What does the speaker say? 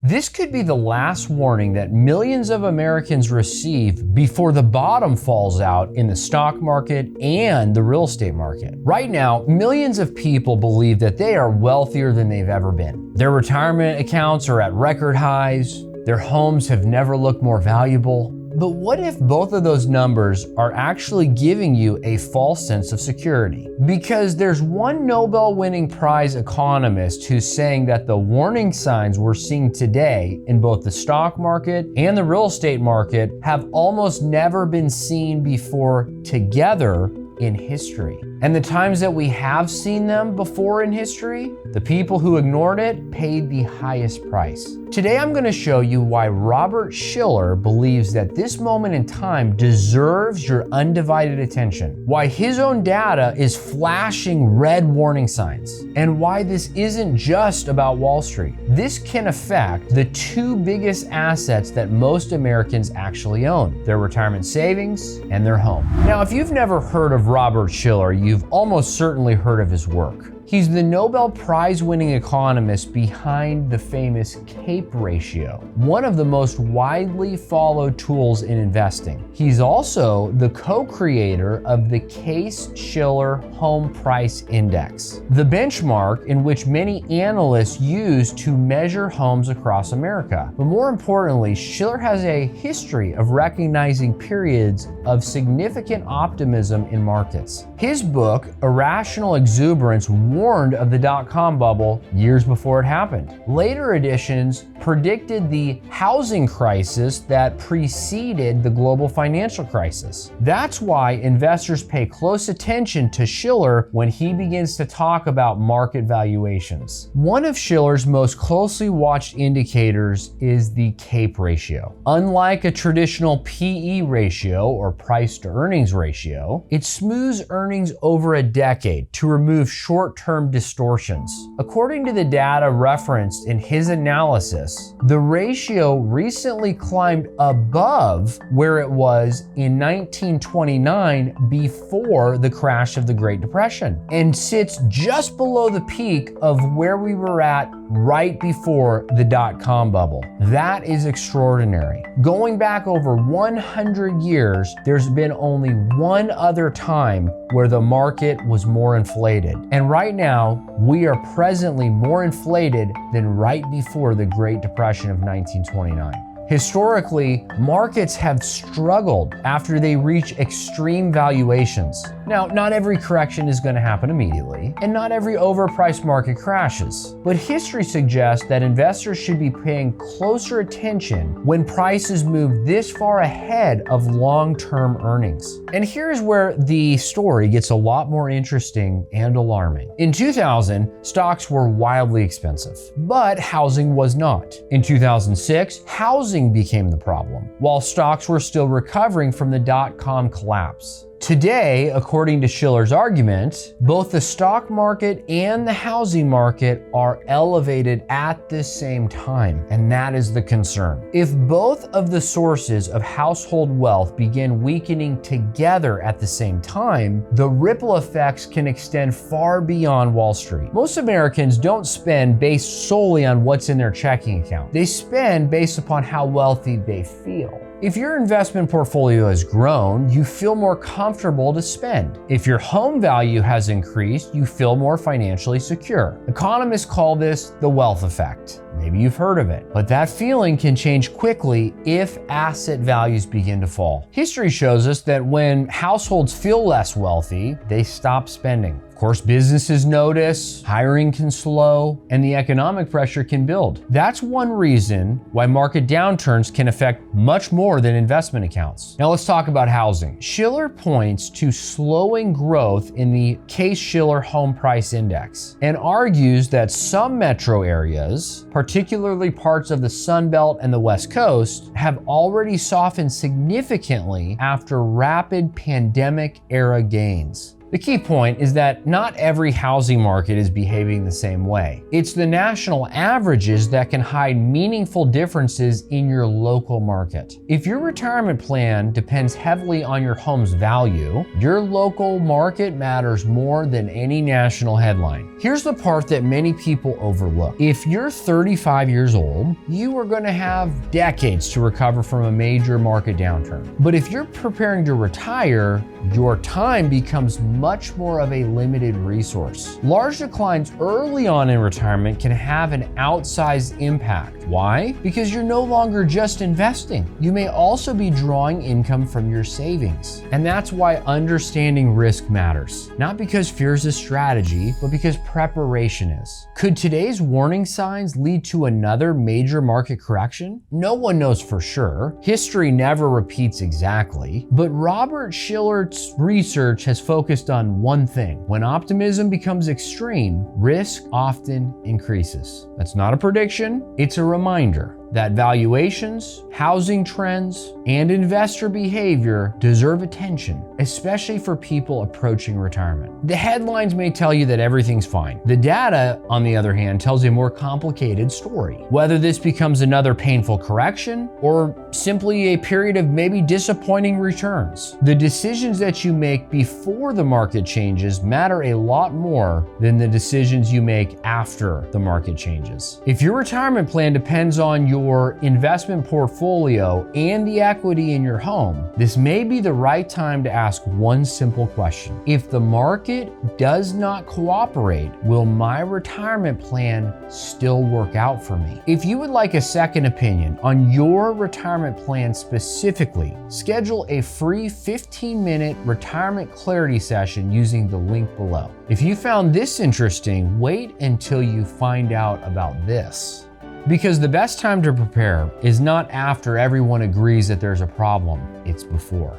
This could be the last warning that millions of Americans receive before the bottom falls out in the stock market and the real estate market. Right now, millions of people believe that they are wealthier than they've ever been. Their retirement accounts are at record highs. Their homes have never looked more valuable. But what if both of those numbers are actually giving you a false sense of security? Because there's one Nobel-winning prize economist who's saying that the warning signs we're seeing today in both the stock market and the real estate market have almost never been seen before together in history. And the times that we have seen them before in history, the people who ignored it paid the highest price. Today I'm going to show you why Robert Shiller believes that this moment in time deserves your undivided attention, why his own data is flashing red warning signs, and why this isn't just about Wall Street. This can affect the two biggest assets that most Americans actually own, their retirement savings and their home. Now, if you've never heard of Robert Shiller, you've almost certainly heard of his work. He's the Nobel Prize-winning economist behind the famous CAPE ratio, one of the most widely followed tools in investing. He's also the co-creator of the Case-Shiller Home Price Index, the benchmark in which many analysts use to measure homes across America. But more importantly, Shiller has a history of recognizing periods of significant optimism in markets. His book, Irrational Exuberance, warned of the dot-com bubble years before it happened. Later editions predicted the housing crisis that preceded the global financial crisis. That's why investors pay close attention to Shiller when he begins to talk about market valuations. One of Shiller's most closely watched indicators is the CAPE ratio. Unlike a traditional PE ratio or price to earnings ratio, it smooths earnings over a decade to remove short-term distortions. According to the data referenced in his analysis, the ratio recently climbed above where it was in 1929 before the crash of the Great Depression, and sits just below the peak of where we were at right before the dot-com bubble. That is extraordinary. Going back over 100 years, there's been only one other time where the market was more inflated. And right now, we are presently more inflated than right before the Great Depression of 1929. Historically, markets have struggled after they reach extreme valuations. Now, not every correction is going to happen immediately, and not every overpriced market crashes. But history suggests that investors should be paying closer attention when prices move this far ahead of long-term earnings. And here's where the story gets a lot more interesting and alarming. In 2000, stocks were wildly expensive, but housing was not. In 2006, housing became the problem, while stocks were still recovering from the dot-com collapse. Today, according to Shiller's argument, both the stock market and the housing market are elevated at the same time, and that is the concern. If both of the sources of household wealth begin weakening together at the same time, the ripple effects can extend far beyond Wall Street. Most Americans don't spend based solely on what's in their checking account. They spend based upon how wealthy they feel. If your investment portfolio has grown, you feel more comfortable to spend. If your home value has increased, you feel more financially secure. Economists call this the wealth effect. Maybe you've heard of it, but that feeling can change quickly if asset values begin to fall. History shows us that when households feel less wealthy, they stop spending. Of course, businesses notice, hiring can slow, and the economic pressure can build. That's one reason why market downturns can affect much more than investment accounts. Now let's talk about housing. Shiller points to slowing growth in the Case-Shiller Home Price Index and argues that some metro areas, particularly parts of the Sun Belt and the West Coast, have already softened significantly after rapid pandemic-era gains. The key point is that not every housing market is behaving the same way. It's the national averages that can hide meaningful differences in your local market. If your retirement plan depends heavily on your home's value, your local market matters more than any national headline. Here's the part that many people overlook. If you're 35 years old, you are going to have decades to recover from a major market downturn. But if you're preparing to retire, your time becomes much more of a limited resource. Large declines early on in retirement can have an outsized impact. Why? Because you're no longer just investing. You may also be drawing income from your savings. And that's why understanding risk matters. Not because fear is a strategy, but because preparation is. Could today's warning signs lead to another major market correction? No one knows for sure. History never repeats exactly. But Robert Shiller's research has focused on one thing. When optimism becomes extreme, risk often increases. That's not a prediction, it's a reminder that valuations, housing trends, and investor behavior deserve attention, especially for people approaching retirement. The headlines may tell you that everything's fine. The data, on the other hand, tells a more complicated story. Whether this becomes another painful correction or simply a period of maybe disappointing returns, the decisions that you make before the market changes matter a lot more than the decisions you make after the market changes. If your retirement plan depends on your investment portfolio and the equity in your home, this may be the right time to ask one simple question. If the market does not cooperate, will my retirement plan still work out for me? If you would like a second opinion on your retirement plan specifically, schedule a free 15-minute retirement clarity session using the link below. If you found this interesting, wait until you find out about this. Because the best time to prepare is not after everyone agrees that there's a problem, it's before.